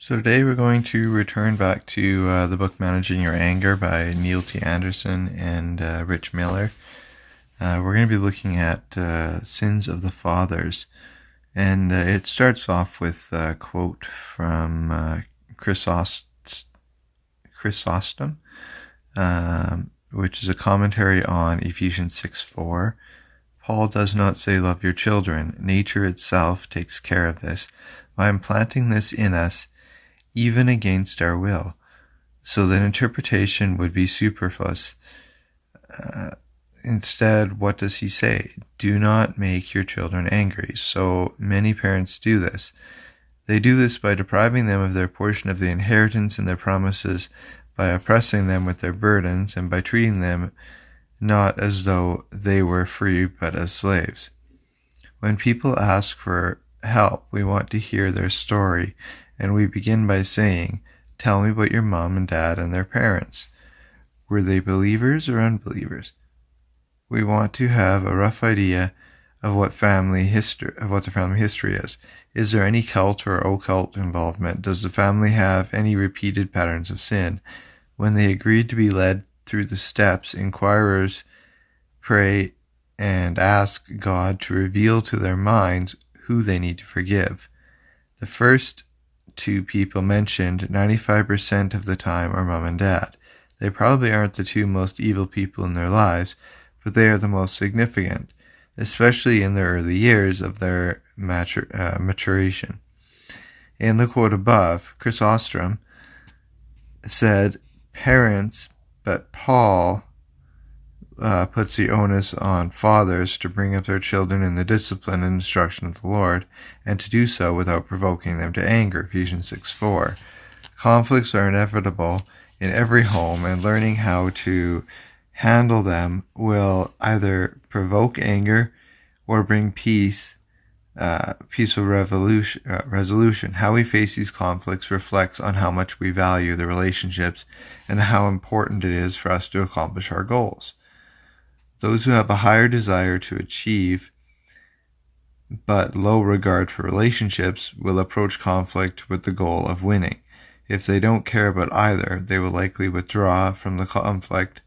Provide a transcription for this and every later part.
So today we're going to return back to the book Managing Your Anger by Neil T. Anderson and Rich Miller. We're going to be looking at Sins of the Fathers. And it starts off with a quote from Chrysostom, which is a commentary on Ephesians 6:4. Paul does not say, "Love your children." Nature itself takes care of this by implanting this in us even against our will, so that interpretation would be superfluous. Instead, what does he say? Do not make your children angry. So many parents do this. They do this by depriving them of their portion of the inheritance and their promises, by oppressing them with their burdens, and by treating them not as though they were free but as slaves. When people ask for help, we want to hear their story, and we begin by saying, "Tell me about your mom and dad and their parents. Were they believers or unbelievers?" We want to have a rough idea of what their family history is. Is there any cult or occult involvement? Does the family have any repeated patterns of sin? When they agreed to be led through the steps, inquirers pray and ask God to reveal to their minds who they need to forgive. The first two people mentioned 95% of the time are mom and dad. They probably aren't the two most evil people in their lives, but they are the most significant, especially in the early years of their maturation. In the quote above, Chrysostom said parents, but Paul puts the onus on fathers to bring up their children in the discipline and instruction of the Lord, and to do so without provoking them to anger, Ephesians 6:4. Conflicts are inevitable in every home, and learning how to handle them will either provoke anger or bring peaceful resolution. How we face these conflicts reflects on how much we value the relationships and how important it is for us to accomplish our goals. Those who have a higher desire to achieve but low regard for relationships will approach conflict with the goal of winning. If they don't care about either, they will likely withdraw from the conflict.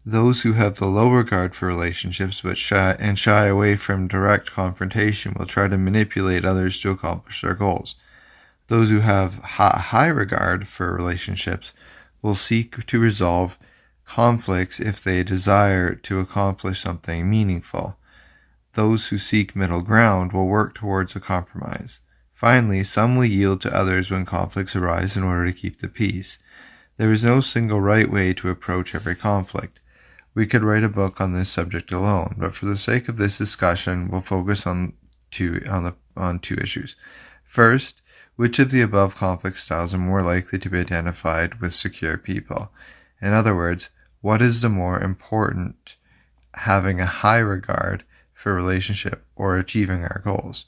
Those who have the low regard for relationships but shy away from direct confrontation will try to manipulate others to accomplish their goals. Those who have high regard for relationships will seek to resolve conflicts if they desire to accomplish something meaningful. Those who seek middle ground will work towards a compromise. Finally, some will yield to others when conflicts arise in order to keep the peace. There is no single right way to approach every conflict. We could write a book on this subject alone, but for the sake of this discussion, we'll focus on two issues. First, which of the above conflict styles are more likely to be identified with secure people? In other words, what is the more important, having a high regard for a relationship or achieving our goals?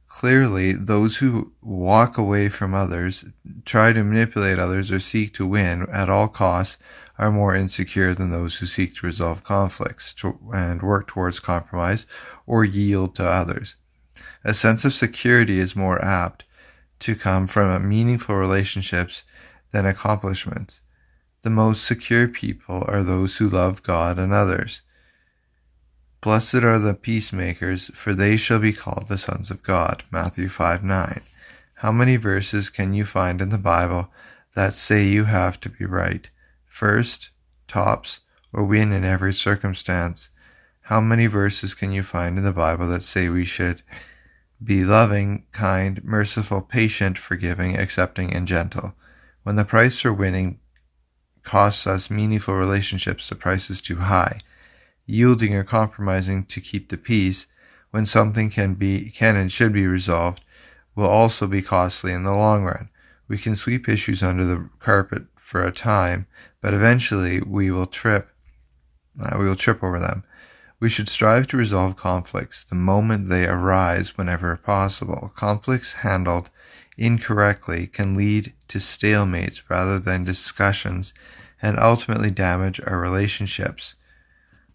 Clearly, those who walk away from others, try to manipulate others, or seek to win at all costs are more insecure than those who seek to resolve conflicts and work towards compromise or yield to others. A sense of security is more apt to come from meaningful relationships than accomplishments. The most secure people are those who love God and others. Blessed are the peacemakers, for they shall be called the sons of God, Matthew 5:9. How many verses can you find in the Bible that say you have to be right, first, tops, or win in every circumstance? How many verses can you find in the Bible that say we should be loving, kind, merciful, patient, forgiving, accepting, and gentle? When the price for winning costs us meaningful relationships, the price is too high. Yielding or compromising to keep the peace, when something can and should be resolved, will also be costly in the long run. We can sweep issues under the carpet for a time, but eventually we will trip over them. We should strive to resolve conflicts the moment they arise whenever possible. Conflicts handled incorrectly can lead to stalemates rather than discussions and ultimately damage our relationships.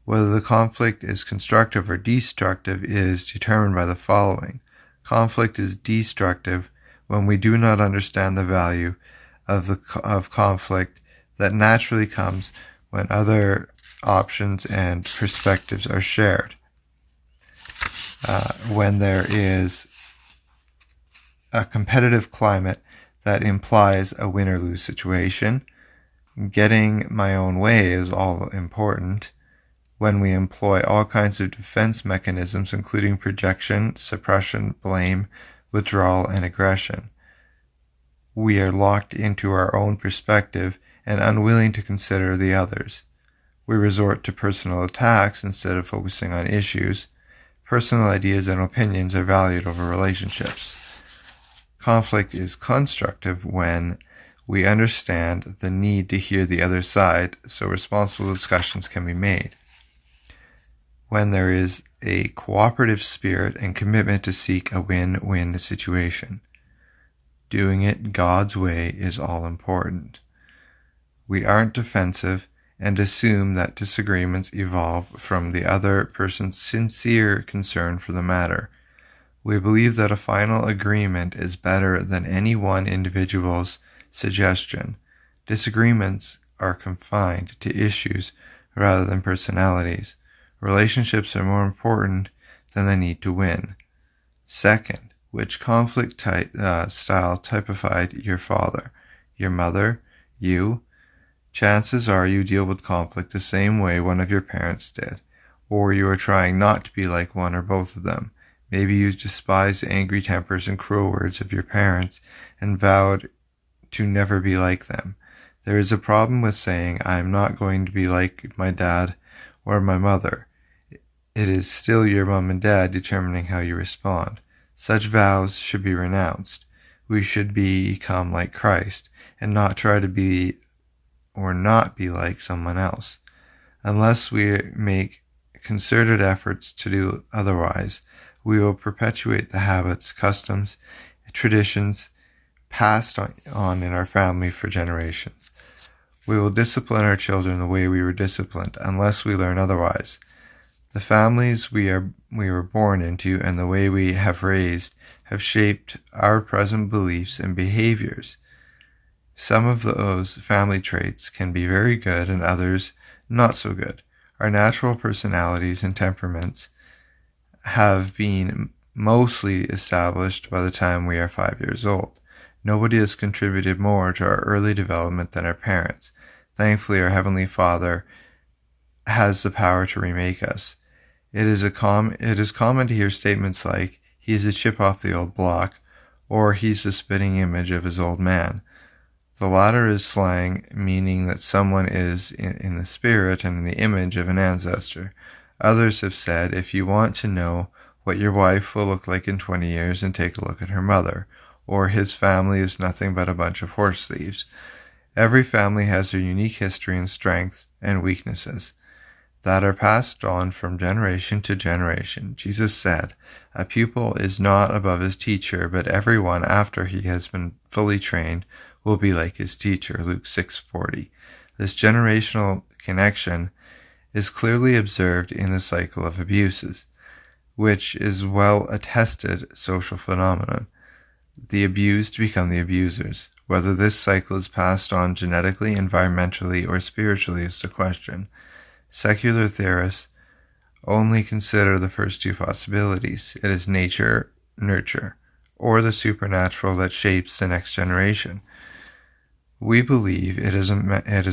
Whether the conflict is constructive or destructive is determined by the following. Conflict is destructive when we do not understand the value of conflict that naturally comes when other options and perspectives are shared. When there is a competitive climate that implies a win or lose situation, getting my own way is all important. When we employ all kinds of defense mechanisms, including projection, suppression, blame, withdrawal, and aggression, we are locked into our own perspective and unwilling to consider the others. We resort to personal attacks instead of focusing on issues. Personal ideas and opinions are valued over relationships. Conflict is constructive when we understand the need to hear the other side so responsible discussions can be made. When there is a cooperative spirit and commitment to seek a win-win situation. Doing it God's way is all important. We aren't defensive and assume that disagreements evolve from the other person's sincere concern for the matter. We believe that a final agreement is better than any one individual's suggestion. Disagreements are confined to issues rather than personalities. Relationships are more important than the need to win. Second, which conflict style typified your father, your mother, you? Chances are you deal with conflict the same way one of your parents did, or you are trying not to be like one or both of them. Maybe you despise the angry tempers and cruel words of your parents and vowed to never be like them. There is a problem with saying, I am not going to be like my dad or my mother. It is still your mom and dad determining how you respond. Such vows should be renounced. We should become like Christ and not try to be or not be like someone else. Unless we make concerted efforts to do otherwise, we will perpetuate the habits, customs, traditions passed on in our family for generations. We will discipline our children the way we were disciplined unless we learn otherwise. The families we were born into and the way we have raised have shaped our present beliefs and behaviors. Some of those family traits can be very good and others not so good. Our natural personalities and temperaments have been mostly established by the time we are 5 years old. Nobody has contributed more to our early development than our parents. Thankfully, our Heavenly Father has the power to remake us. It is common to hear statements like, he's a chip off the old block, or he's the spitting image of his old man. The latter is slang, meaning that someone is in the spirit and in the image of an ancestor. Others have said, if you want to know what your wife will look like in 20 years, and take a look at her mother, or his family is nothing but a bunch of horse thieves. Every family has their unique history and strengths and weaknesses that are passed on from generation to generation. Jesus said, a pupil is not above his teacher, but everyone after he has been fully trained will be like his teacher. Luke 6:40. This generational connection is clearly observed in the cycle of abuses, which is well-attested social phenomenon. The abused become the abusers. Whether this cycle is passed on genetically, environmentally, or spiritually is the question. Secular theorists only consider the first two possibilities. It is nature, nurture, or the supernatural that shapes the next generation. We believe it is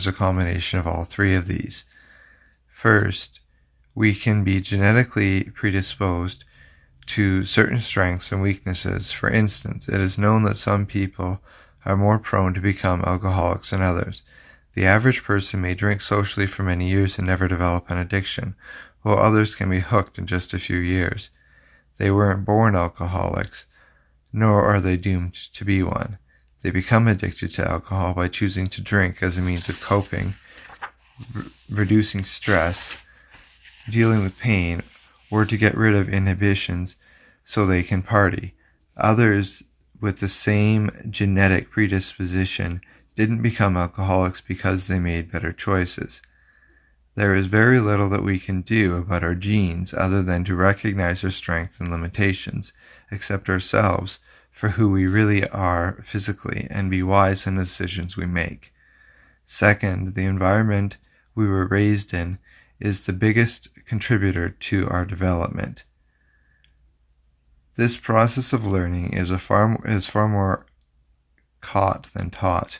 a combination of all three of these. First, we can be genetically predisposed to certain strengths and weaknesses. For instance, it is known that some people are more prone to become alcoholics than others. The average person may drink socially for many years and never develop an addiction, while others can be hooked in just a few years. They weren't born alcoholics, nor are they doomed to be one. They become addicted to alcohol by choosing to drink as a means of coping, reducing stress, dealing with pain, or to get rid of inhibitions so they can party. Others with the same genetic predisposition didn't become alcoholics because they made better choices. There is very little that we can do about our genes other than to recognize their strengths and limitations, accept ourselves for who we really are physically and be wise in the decisions we make. Second, the environment we were raised in is the biggest contributor to our development. This process of learning is far more caught than taught.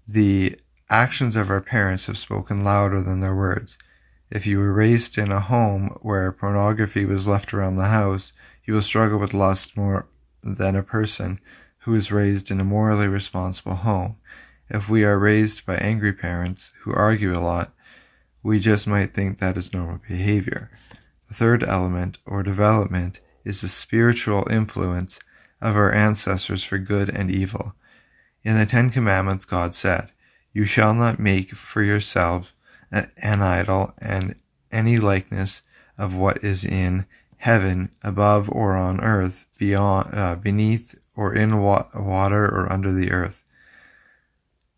The actions of our parents have spoken louder than their words. If you were raised in a home where pornography was left around the house, you will struggle with lust more than a person who is raised in a morally responsible home. If we are raised by angry parents who argue a lot, we just might think that is normal behavior. The third element, or development, is the spiritual influence of our ancestors for good and evil. In the Ten Commandments, God said, "You shall not make for yourself an idol and any likeness of what is in heaven, above or on earth, beneath or in water or under the earth.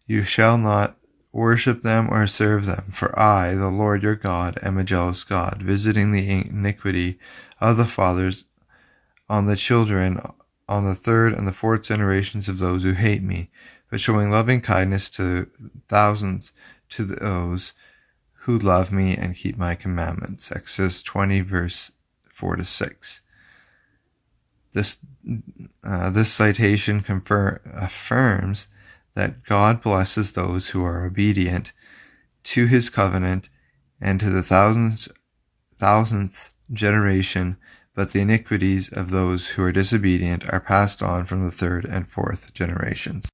You shall not worship them or serve them, for I, the Lord your God, am a jealous God, visiting the iniquity of the fathers on the children, on the third and the fourth generations of those who hate me, but showing loving kindness to thousands to those who love me and keep my commandments." Exodus 20, verse 4-6. This citation affirms that God blesses those who are obedient to his covenant and to the thousandth generation, but the iniquities of those who are disobedient are passed on from the third and fourth generations.